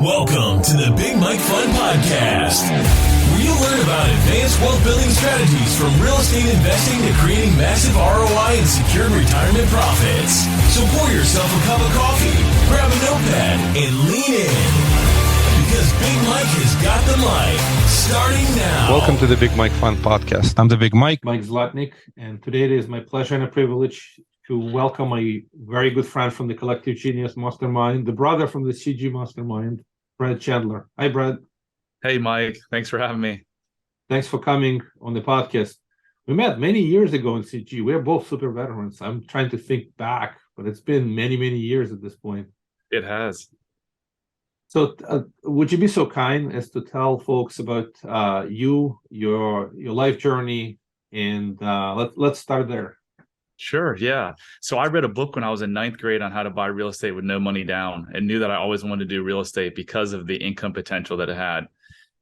Welcome to the Big Mike Fun Podcast, where you'll learn about advanced wealth building strategies from real estate investing to creating massive ROI and secured retirement profits. So pour yourself a cup of coffee, grab a notepad, and lean in, because Big Mike has got the mic. Starting now. Welcome to the Big Mike Fun Podcast. I'm the Big Mike Zlotnick, and today it is my pleasure and a privilege to welcome a very good friend from the Collective Genius Mastermind, the brother from the CG Mastermind, Brad Chandler. Hi, Brad. Hey, Mike. Thanks for having me. Thanks for coming on the podcast. We met many years ago in CG. We're both super veterans. I'm trying to think back, but it's been many, many years at this point. It has. So would you be so kind as to tell folks about your life journey, and let's start there. Sure. Yeah. So I read a book when I was in ninth grade on how to buy real estate with no money down, and knew that I always wanted to do real estate because of the income potential that it had.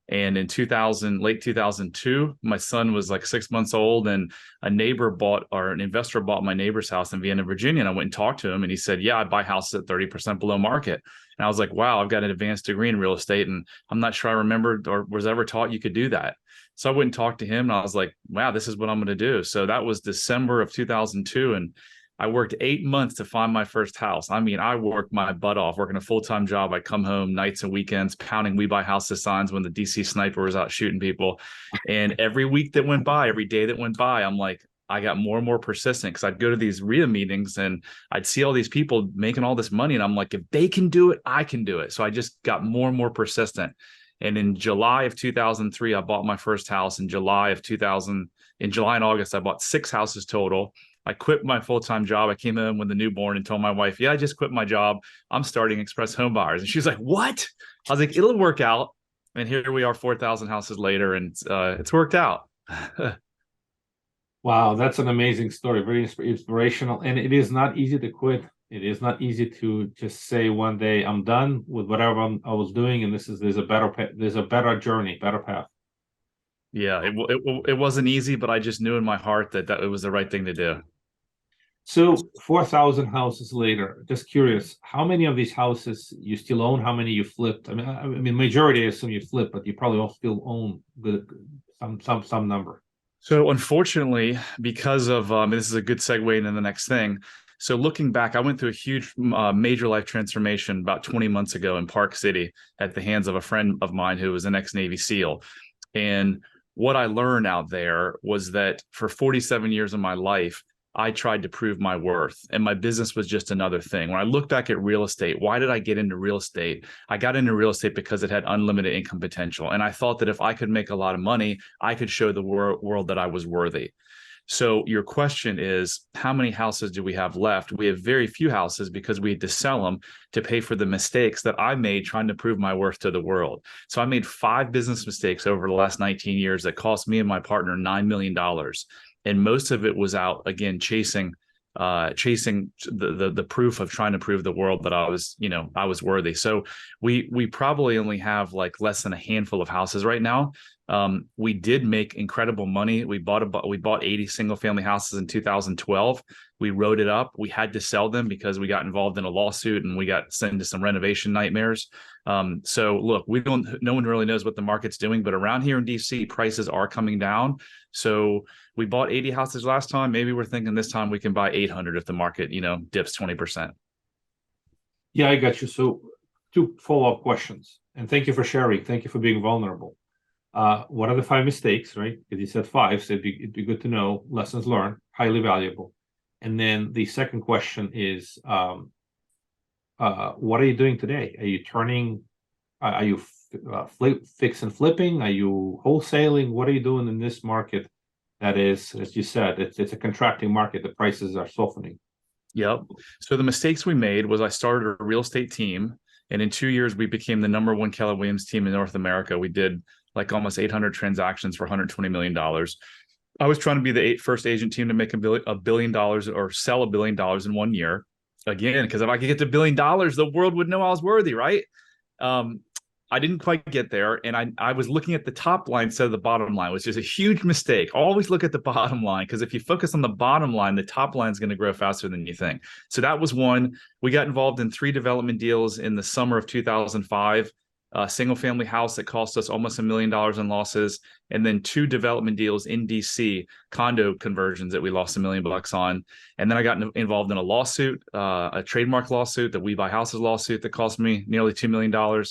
And in late 2002, my son was like 6 months old, and an investor bought my neighbor's house in Vienna, Virginia. And I went and talked to him, and he said, yeah, I buy houses at 30% below market. And I was like, wow, I've got an advanced degree in real estate, and I'm not sure I remembered or was ever taught you could do that. So I went and talked to him, and I was like, wow, this is what I'm going to do. So that was December of 2002. And I worked 8 months to find my first house. I mean, I worked my butt off, working a full-time job. I'd come home nights and weekends, pounding "We Buy Houses" signs when the DC sniper was out shooting people. And every week that went by, every day that went by, I'm like, I got more and more persistent, because I'd go to these RIA meetings and I'd see all these people making all this money. And I'm like, if they can do it, I can do it. So I just got more and more persistent. And in July of 2003, I bought my first house. In July and August, I bought 6 houses total. I quit my full-time job. I came home with a newborn and told my wife, yeah, I just quit my job. I'm starting Express Homebuyers. And she's like, what? I was like, it'll work out. And here we are 4,000 houses later, and it's worked out. Wow, that's an amazing story. Very inspirational. And it is not easy to quit. It is not easy to just say one day, I'm done with whatever I was doing, and there's a better journey, better path. Yeah, it wasn't easy, but I just knew in my heart that it was the right thing to do. So 4,000 houses later, just curious, how many of these houses you still own? How many you flipped? I mean, majority I assume you flipped, but you probably all still own some number. So unfortunately, because of this is a good segue into the next thing. So looking back, I went through a huge major life transformation about 20 months ago in Park City at the hands of a friend of mine who was an ex-Navy SEAL. And what I learned out there was that for 47 years of my life, I tried to prove my worth, and my business was just another thing. When I look back at real estate, why did I get into real estate? I got into real estate because it had unlimited income potential. And I thought that if I could make a lot of money, I could show the world that I was worthy. So your question is, how many houses do we have left? We have very few houses, because we had to sell them to pay for the mistakes that I made trying to prove my worth to the world. So I made 5 business mistakes over the last 19 years that cost me and my partner $9 million. And most of it was out, again, chasing the proof of trying to prove the world that I was worthy. So we probably only have like less than a handful of houses right now. We did make incredible money. We bought 80 single family houses in 2012. We wrote it up. We had to sell them because we got involved in a lawsuit, and we got sent into some renovation nightmares. So look, no one really knows what the market's doing, but around here in DC, prices are coming down. So we bought 80 houses last time. Maybe we're thinking this time we can buy 800 if the market, dips 20%. Yeah, I got you. So 2 follow-up questions, and thank you for sharing. Thank you for being vulnerable. What are the 5 mistakes, right? Because you said 5, so it'd be good to know. Lessons learned, highly valuable. And then the second question is, what are you doing today? Are you turning? Are you fix and flipping? Are you wholesaling? What are you doing in this market? That is, as you said, it's a contracting market. The prices are softening. Yep. So the mistakes we made was I started a real estate team, and in 2 years we became the #1 Keller Williams team in North America. We did like almost 800 transactions for $120 million. I was trying to be the first agent team to make $1 billion or sell $1 billion in 1 year. Again, because if I could get to $1 billion, the world would know I was worthy, right? I didn't quite get there. And I was looking at the top line instead of the bottom line, which is a huge mistake. Always look at the bottom line, because if you focus on the bottom line, the top line is going to grow faster than you think. So that was one. We got involved in 3 development deals in the summer of 2005. a single family house that cost us almost $1 million in losses, and then 2 development deals in DC, condo conversions that we lost $1 million on. And then I got involved in a lawsuit, a trademark lawsuit, the We Buy Houses lawsuit that cost me nearly $2 million.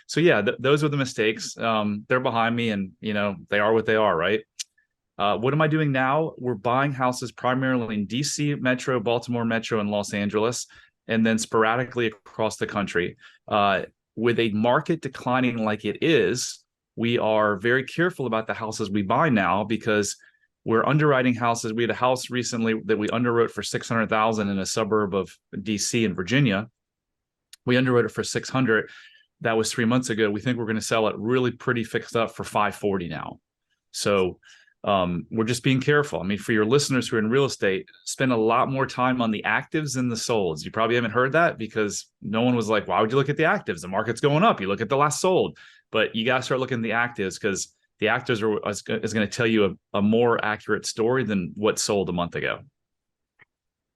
So yeah, those were the mistakes. They're behind me, and they are what they are, right? What am I doing now? We're buying houses primarily in DC Metro, Baltimore Metro, and Los Angeles, and then sporadically across the country. With a market declining like it is, we are very careful about the houses we buy now, because we're underwriting houses. We had a house recently that we underwrote for $600,000 in a suburb of DC in Virginia. We underwrote it for $600,000. That was 3 months ago. We think we're going to sell it really pretty fixed up for $540,000 now. So we're just being careful. I mean, for your listeners who are in real estate, spend a lot more time on the actives than the solds. You probably haven't heard that, because no one was like, why would you look at the actives? The market's going up. You look at the last sold. But you got to start looking at the actives, because the actives is going to tell you a more accurate story than what sold a month ago.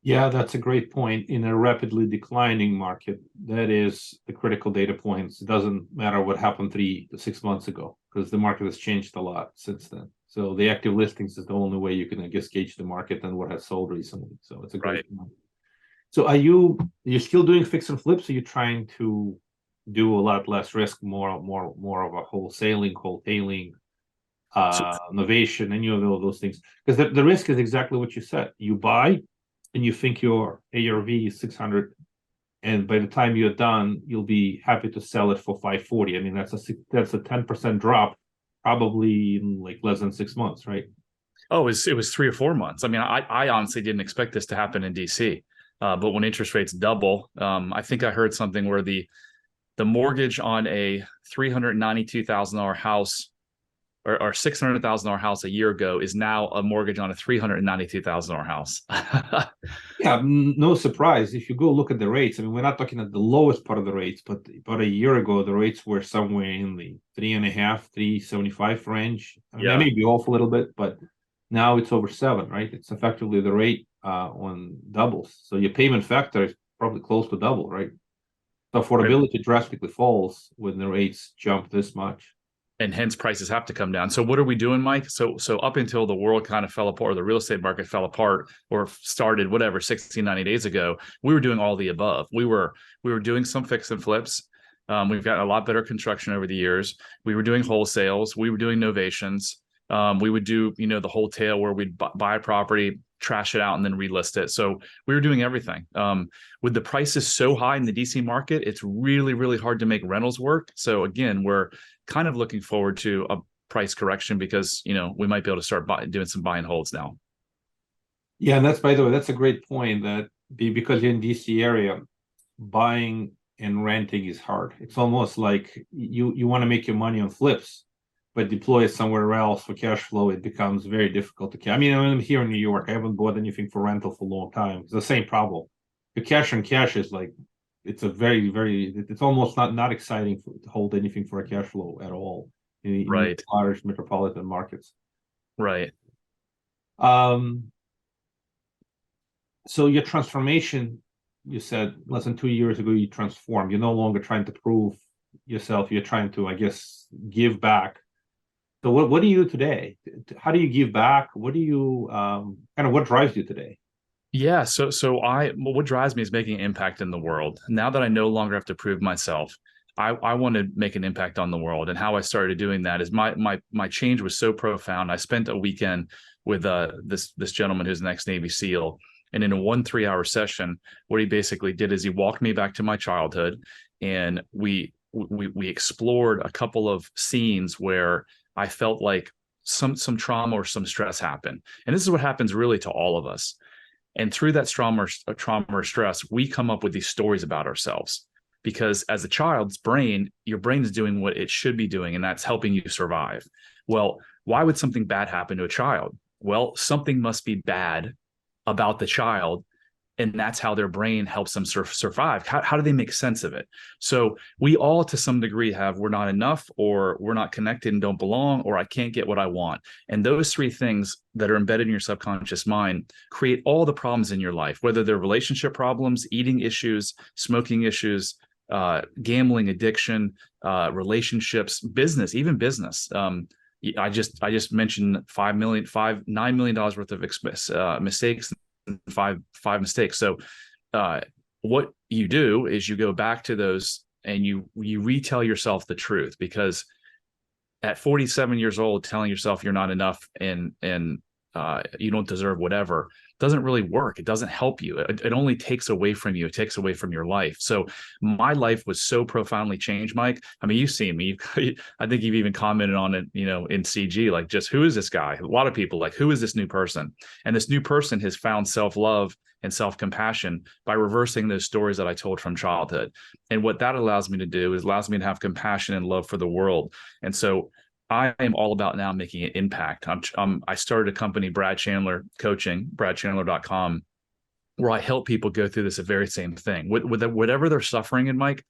Yeah, that's a great point. In a rapidly declining market, that is the critical data points. It doesn't matter what happened 3 to 6 months ago, because the market has changed a lot since then. So the active listings is the only way you can, I guess, gauge the market and what has sold recently. So it's a great point. So are you still doing fix and flips? Or are you trying to do a lot less risk, more of a wholetailing, innovation, any of those things? Because the risk is exactly what you said. You buy, and you think your ARV is 600, and by the time you're done, you'll be happy to sell it for 540. I mean, that's a 10% drop, probably in like less than 6 months, right? Oh, it was 3 or 4 months. I mean, I honestly didn't expect this to happen in DC. But when interest rates double, I think I heard something where the mortgage on a $392,000 house or $600,000 house a year ago is now a mortgage on a $392,000 house. Yeah, no surprise. If you go look at the rates, I mean, we're not talking at the lowest part of the rates, but about a year ago, the rates were somewhere in the 3.5, 375 range. I mean, that may be off a little bit, but now it's over 7, right? It's effectively the rate on doubles. So your payment factor is probably close to double, right? So affordability drastically falls when the rates jump this much. And hence prices have to come down. So what are we doing, Mike? So up until the world kind of fell apart, or the real estate market fell apart, or started, whatever, 60, 90 days ago, we were doing all the above. We were doing some fix and flips. We've gotten a lot better construction over the years. We were doing wholesales. We were doing novations. We would do, the whole tail where we'd buy a property, trash it out, and then relist it. So we were doing everything. With the prices so high in the DC market, it's really, really hard to make rentals work. So again, we're kind of looking forward to a price correction, because, we might be able to start doing some buy and holds now. Yeah, and that's, by the way, that's a great point, that because you're in DC area, buying and renting is hard. It's almost like you want to make your money on flips, but deploy it somewhere else for cash flow. It becomes very difficult to. I mean, I'm here in New York. I haven't bought anything for rental for a long time. It's the same problem. The cash on cash is like, it's a very, very, it's almost not exciting to hold anything for a cash flow at all in large metropolitan markets. Right. So your transformation, you said less than 2 years ago, you transformed. You're no longer trying to prove yourself. You're trying to, I guess, give back. So what do you do today? How do you give back? What do you, what drives you today? Yeah. So what drives me is making an impact in the world. Now that I no longer have to prove myself, I want to make an impact on the world. And how I started doing that is my change was so profound. I spent a weekend with this gentleman who's an ex-Navy SEAL. And in a 3-hour session, what he basically did is he walked me back to my childhood, and we explored a couple of scenes where I felt like some trauma or some stress happened. And this is what happens really to all of us. And through that trauma or stress, we come up with these stories about ourselves, because as a child's brain, your brain is doing what it should be doing, and that's helping you survive. Well, why would something bad happen to a child? Well, something must be bad about the child, and that's how their brain helps them survive. How do they make sense of it? So we all, to some degree, have we're not enough, or we're not connected and don't belong, or I can't get what I want. And those 3 things that are embedded in your subconscious mind create all the problems in your life, whether they're relationship problems, eating issues, smoking issues, gambling addiction, relationships, business, even business. I just mentioned $9 million worth of mistakes, and five mistakes. So what you do is you go back to those and you retell yourself the truth, because at 47 years old, telling yourself you're not enough and you don't deserve whatever doesn't really work. It doesn't help you. It only takes away from you. It takes away from your life. So my life was so profoundly changed, Mike. I mean, you've seen me. I think you've even commented on it, in CG, like, just who is this guy? A lot of people like, who is this new person? And this new person has found self-love and self-compassion by reversing those stories that I told from childhood. And what that allows me to do is allows me to have compassion and love for the world. And so I am all about now making an impact. I started a company, Brad Chandler Coaching, bradchandler.com, where I help people go through this very same thing. With whatever they're suffering in, Mike,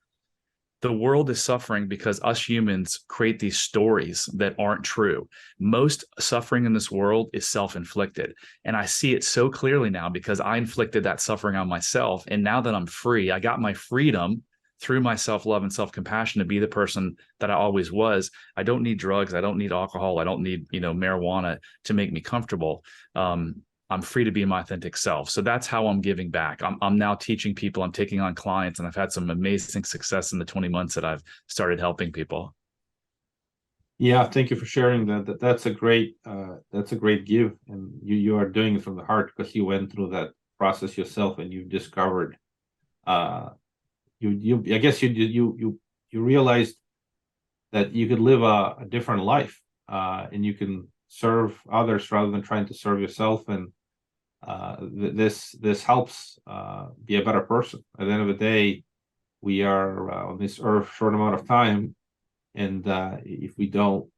the world is suffering because us humans create these stories that aren't true. Most suffering in this world is self-inflicted. And I see it so clearly now because I inflicted that suffering on myself. And now that I'm free, I got my freedom through my self-love and self-compassion to be the person that I always was. I don't need drugs. I don't need alcohol. I don't need, marijuana to make me comfortable. I'm free to be my authentic self. So that's how I'm giving back. I'm now teaching people. I'm taking on clients, and I've had some amazing success in the 20 months that I've started helping people. Yeah, thank you for sharing that. That's a great give, and you are doing it from the heart because you went through that process yourself, and you've discovered. I guess you realized that you could live a different life, and you can serve others rather than trying to serve yourself, and this helps be a better person. At the end of the day, we are on this earth short amount of time, and if we don't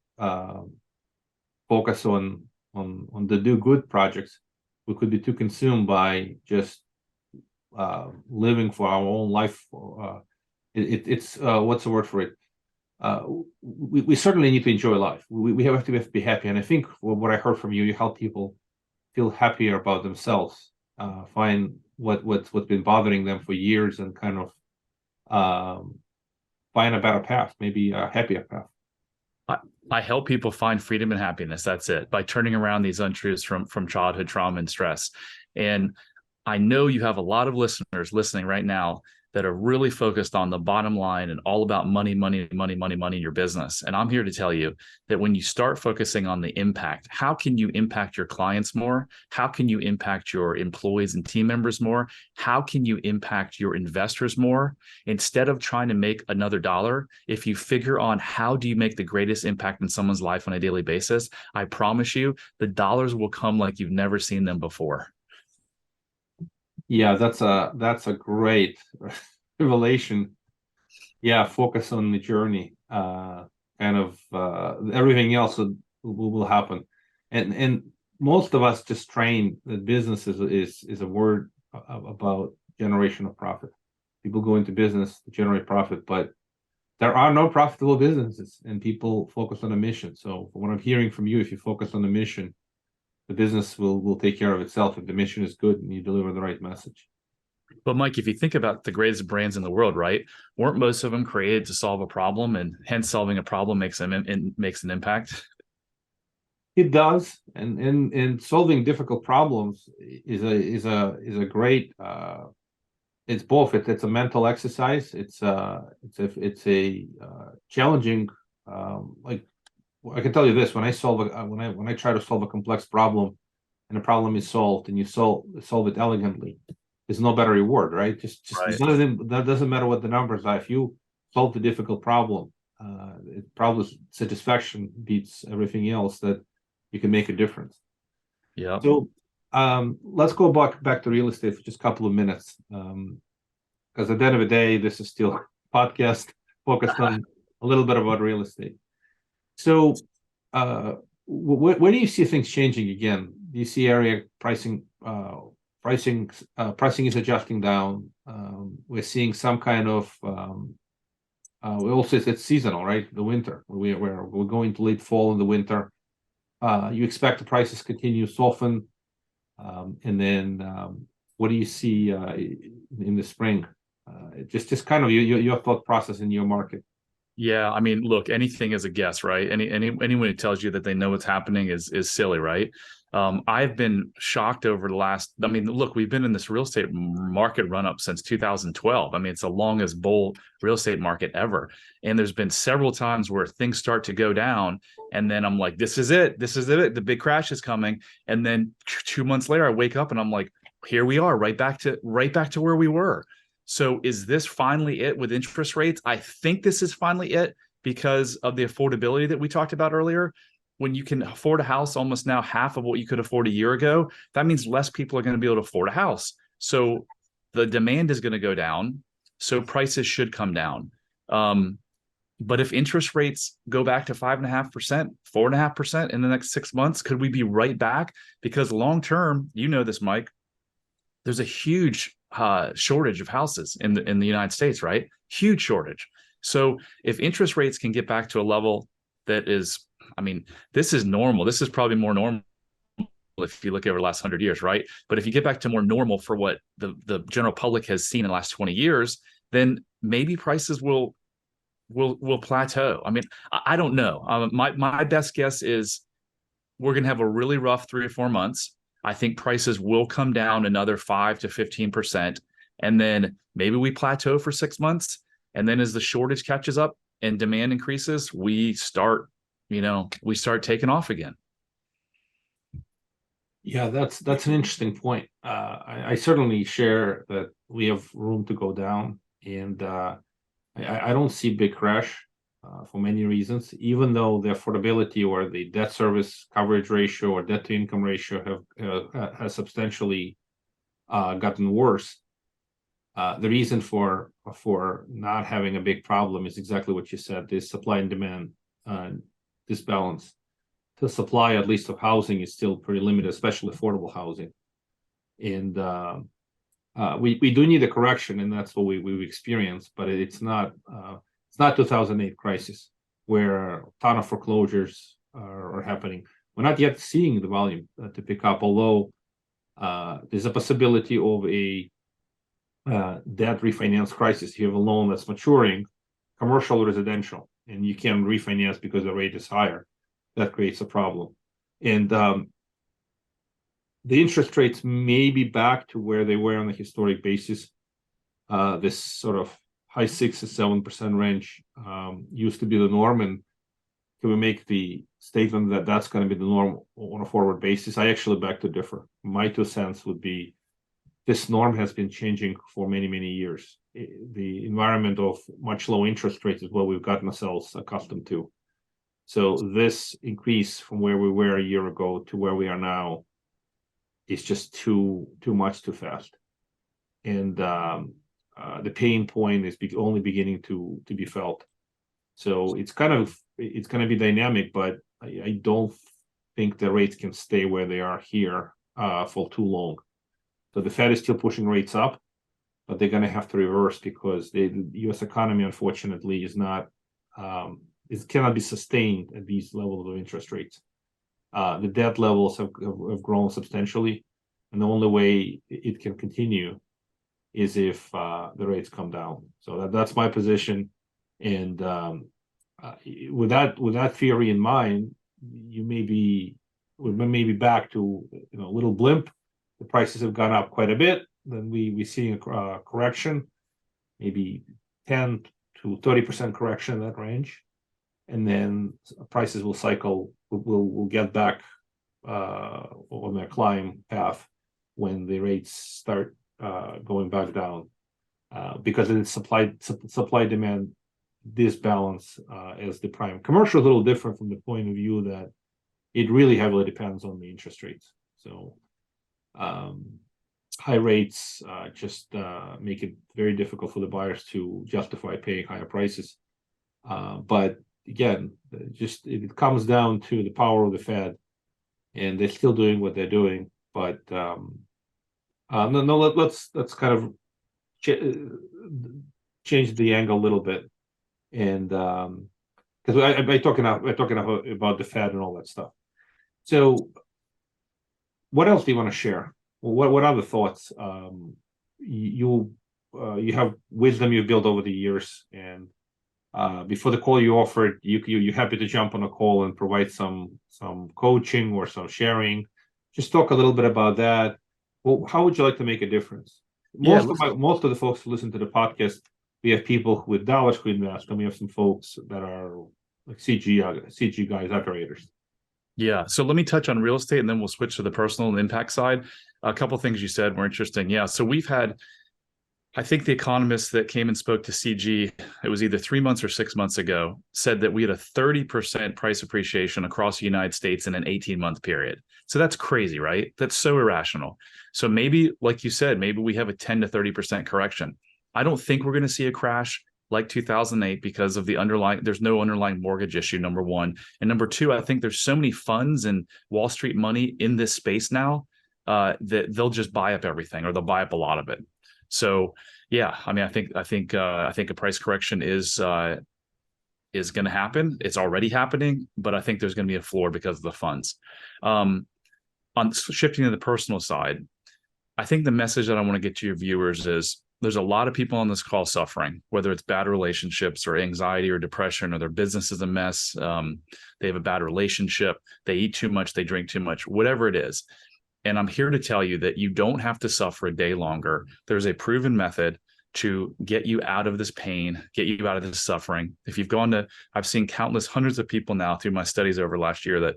focus on the do good projects, we could be too consumed by just living for our own life. It's what's the word for it? We certainly need to enjoy life. We have to be happy. And I think what I heard from you, you help people feel happier about themselves, find what's been bothering them for years, and kind of find a better path, maybe a happier path. I help people find freedom and happiness. That's it, by turning around these untruths from childhood trauma and stress. And I know you have a lot of listeners listening right now that are really focused on the bottom line and all about money in your business. And I'm here to tell you that when you start focusing on the impact, how can you impact your clients more? How can you impact your employees and team members more? How can you impact your investors more? Instead of trying to make another dollar, if you figure on how do you make the greatest impact in someone's life on a daily basis, I promise you the dollars will come like you've never seen them before. Yeah, that's a great revelation. Yeah, focus on the journey. Everything else will happen. And most of us just train that business is a word about generation of profit. People go into business to generate profit, but there are no profitable businesses, and people focus on a mission. So what I'm hearing from you, if you focus on the mission, the business will take care of itself if the mission is good and you deliver the right message. But Mike, if you think about the greatest brands in the world, right? Weren't most of them created to solve a problem, and hence solving a problem makes an impact? It does, and solving difficult problems is a great. It's both. It's a mental exercise. It's a challenging. Like, I can tell you this: when I try to solve a complex problem, and the problem is solved, and you solve it elegantly, there's no better reward, right? Just Right. that doesn't matter what the numbers are. If you solve the difficult problem, probably satisfaction beats everything else. That you can make a difference. Yeah. So let's go back to real estate for just a couple of minutes, because at the end of the day, this is still a podcast focused on a little bit about real estate. So when do you see things changing again? Do you see area pricing is adjusting down? We're seeing some kind of we also, it's seasonal, right? The winter, we're going to late fall in the winter. You expect the prices continue to soften, and then what do you see in the spring? Just kind of your thought process in your market. Yeah, I mean, look, anything is a guess, right? Anyone who tells you that they know what's happening is silly, right? I've been shocked over the last. I mean, look, we've been in this real estate market run up since 2012. I mean, it's the longest bull real estate market ever. And there's been several times where things start to go down, and then I'm like, this is it, this is it. The big crash is coming, and then 2 months later, I wake up and I'm like, here we are, right back to where we were. So is this finally it with interest rates? I think this is finally it because of the affordability that we talked about earlier. When you can afford a house almost now half of what you could afford a year ago, that means less people are going to be able to afford a house. So the demand is going to go down. So prices should come down. But if interest rates go back to 5.5%, 4.5% in the next 6 months, could we be right back? Because long term, you know this, Mike, there's a huge shortage of houses in the United States, right? Huge shortage. So if interest rates can get back to a level that is, I mean, this is normal. This is probably more normal if you look over the last 100 years, right? But if you get back to more normal for what the general public has seen in the last 20 years, then maybe prices will plateau. I mean, I don't know. My best guess is we're going to have a really rough 3 or 4 months. I think prices will come down another 5 to 15%. And then maybe we plateau for 6 months. And then as the shortage catches up and demand increases, we start taking off again. Yeah, that's an interesting point. I certainly share that we have room to go down, and I don't see big crash for many reasons. Even though the affordability or the debt service coverage ratio or debt to income ratio has substantially gotten worse. The reason for not having a big problem is exactly what you said: this supply and demand disbalance. The supply, at least of housing, is still pretty limited, especially affordable housing. And we do need a correction, and that's what we've experienced. But it's not 2008 crisis where a ton of foreclosures are happening. We're not yet seeing the volume to pick up, although there's a possibility of a debt refinance crisis. You have a loan that's maturing, commercial, residential, and you can't refinance because the rate is higher. That creates a problem. And the interest rates may be back to where they were on a historic basis. This sort of high 6 to 7% range used to be the norm. And can we make the statement that that's going to be the norm on a forward basis? I actually beg to differ. My 2 cents would be this norm has been changing for many, many years. The environment of much low interest rates is what we've gotten ourselves accustomed to. So this increase from where we were a year ago to where we are now is just too much, too fast. And the pain point is only beginning to be felt. So it's going to be dynamic, but I don't think the rates can stay where they are here for too long. So the Fed is still pushing rates up, but they're going to have to reverse because the U.S. economy, unfortunately, is not. It cannot be sustained at these levels of interest rates. The debt levels have grown substantially, and the only way it can continue is if the rates come down. So that's my position. And with that theory in mind, we may be back to a little blimp. The prices have gone up quite a bit. Then we see a correction, maybe 10 to 30% correction in that range. And then prices will cycle, will get back on their climb path when the rates start going back down, because it's supply demand disbalance as the prime. Commercial is a little different from the point of view that it really heavily depends on the interest rates. So high rates just make it very difficult for the buyers to justify paying higher prices. But again, it comes down to the power of the Fed, and they're still doing what they're doing. But let's kind of change the angle a little bit, and because I talking about the Fed and all that stuff. So, what else do you want to share? What other thoughts? You you have wisdom you've built over the years, and before the call you offered, you're happy to jump on a call and provide some coaching or some sharing. Just talk a little bit about that. Well, how would you like to make a difference? Most of the folks who listen to the podcast, we have people with dollars who invest, and we have some folks that are like CG guys, operators. Yeah. So let me touch on real estate, and then we'll switch to the personal and impact side. A couple of things you said were interesting. Yeah. So we've had, I think the economist that came and spoke to CG, it was either 3 months or 6 months ago, said that we had a 30% price appreciation across the United States in an 18-month period. So that's crazy, right? That's so irrational. So maybe, like you said, maybe we have a 10 to 30% correction. I don't think we're going to see a crash like 2008 because of there's no underlying mortgage issue, number one. And number two, I think there's so many funds and Wall Street money in this space now that they'll just buy up everything, or they'll buy up a lot of it. So yeah, I mean, I think a price correction is going to happen. It's already happening, but I think there's going to be a floor because of the funds. On shifting to the personal side, I think the message that I want to get to your viewers is there's a lot of people on this call suffering, whether it's bad relationships or anxiety or depression, or their business is a mess. They have a bad relationship. They eat too much. They drink too much, whatever it is. And I'm here to tell you that you don't have to suffer a day longer. There's a proven method to get you out of this pain, get you out of this suffering. If you've I've seen countless hundreds of people now through my studies over last year, that,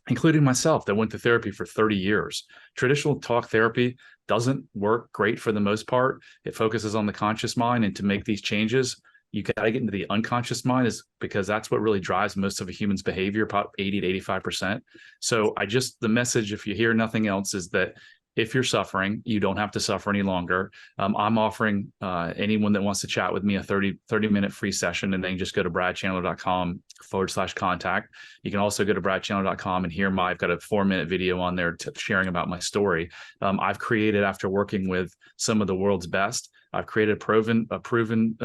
including myself, that went to therapy for 30 years. Traditional talk therapy doesn't work great for the most part. It focuses on the conscious mind, and to make these changes, you got to get into the unconscious mind, is because that's what really drives most of a human's behavior, about 80 to 85%. So the message, if you hear nothing else, is that if you're suffering, you don't have to suffer any longer. I'm offering anyone that wants to chat with me a 30-minute free session, and then just go to bradchandler.com/contact. You can also go to bradchandler.com and hear I've got a 4-minute video on there sharing about my story. I've created, after working with some of the world's best, I've created a proven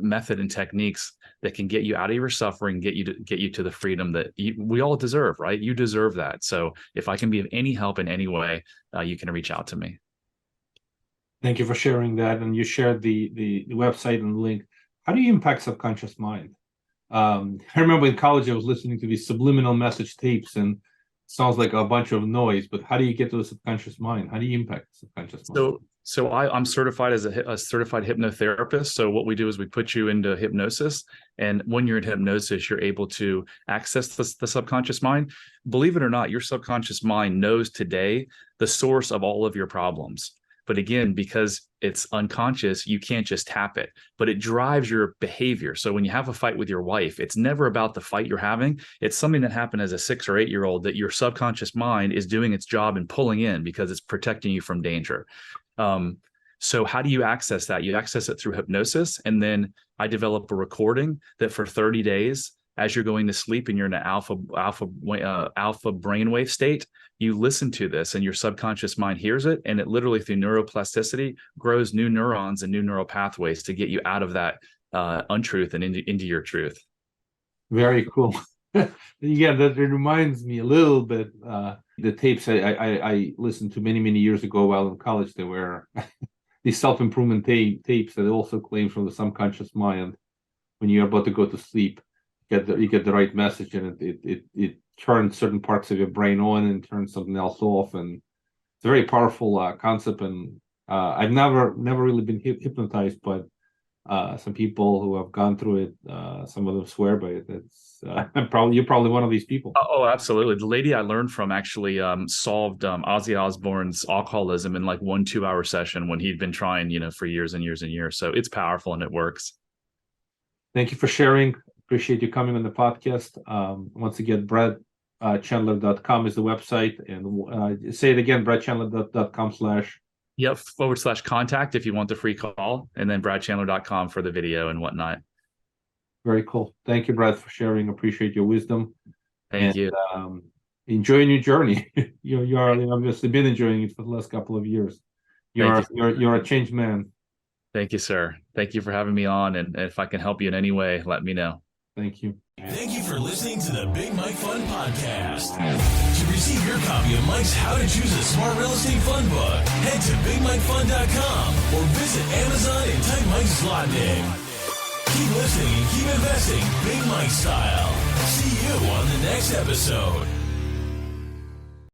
method and techniques that can get you out of your suffering, get you to the freedom that we all deserve, right? You deserve that. So if I can be of any help in any way, you can reach out to me. Thank you for sharing that. And you shared the website and the link. How do you impact subconscious mind? I remember in college, I was listening to these subliminal message tapes, and it sounds like a bunch of noise, but how do you get to the subconscious mind? How do you impact the subconscious mind? So I'm certified as a certified hypnotherapist. So what we do is we put you into hypnosis. And when you're in hypnosis, you're able to access the subconscious mind. Believe it or not, your subconscious mind knows today the source of all of your problems. But again, because it's unconscious, you can't just tap it, but it drives your behavior. So when you have a fight with your wife, it's never about the fight you're having. It's something that happened as a 6 or 8 year old that your subconscious mind is doing its job and pulling in because it's protecting you from danger. So how do you access that? You access it through hypnosis. And then I develop a recording that for 30 days, as you're going to sleep and you're in an alpha brainwave state, you listen to this and your subconscious mind hears it. And it literally, through neuroplasticity, grows new neurons and new neural pathways to get you out of that untruth and into your truth. Very cool. Yeah, that reminds me a little bit. The tapes I listened to many years ago while in college, they were these self-improvement tapes that also claim from the subconscious mind. When you're about to go to sleep, you get the right message, and it turns certain parts of your brain on and turns something else off. And it's a very powerful concept. And I've never really been hypnotized, but some people who have gone through it, some of them swear by it. It's you're probably one of these people. Oh, absolutely. The lady I learned from actually solved Ozzy Osbourne's alcoholism in like 1 2-hour session when he'd been trying, for years and years and years. So it's powerful and it works. Thank you for sharing. Appreciate you coming on the podcast. Once again, bradchandler.com is the website, and say it again, bradchandler.com/ Yep, /contact if you want the free call, and then bradchandler.com for the video and whatnot. Very cool. Thank you, Brad, for sharing. Appreciate your wisdom. Thank you. Enjoy your journey. You are obviously been enjoying it for the last couple of years. You're a changed man. Thank you, sir. Thank you for having me on. And if I can help you in any way, let me know. Thank you. Thank you for listening to the Big Mike Fund Podcast. To receive your copy of Mike's How to Choose a Smart Real Estate Fund book, head to BigMikeFund.com or visit Amazon and type Mike Zlotnick. Keep listening and keep investing Big Mike style. See you on the next episode.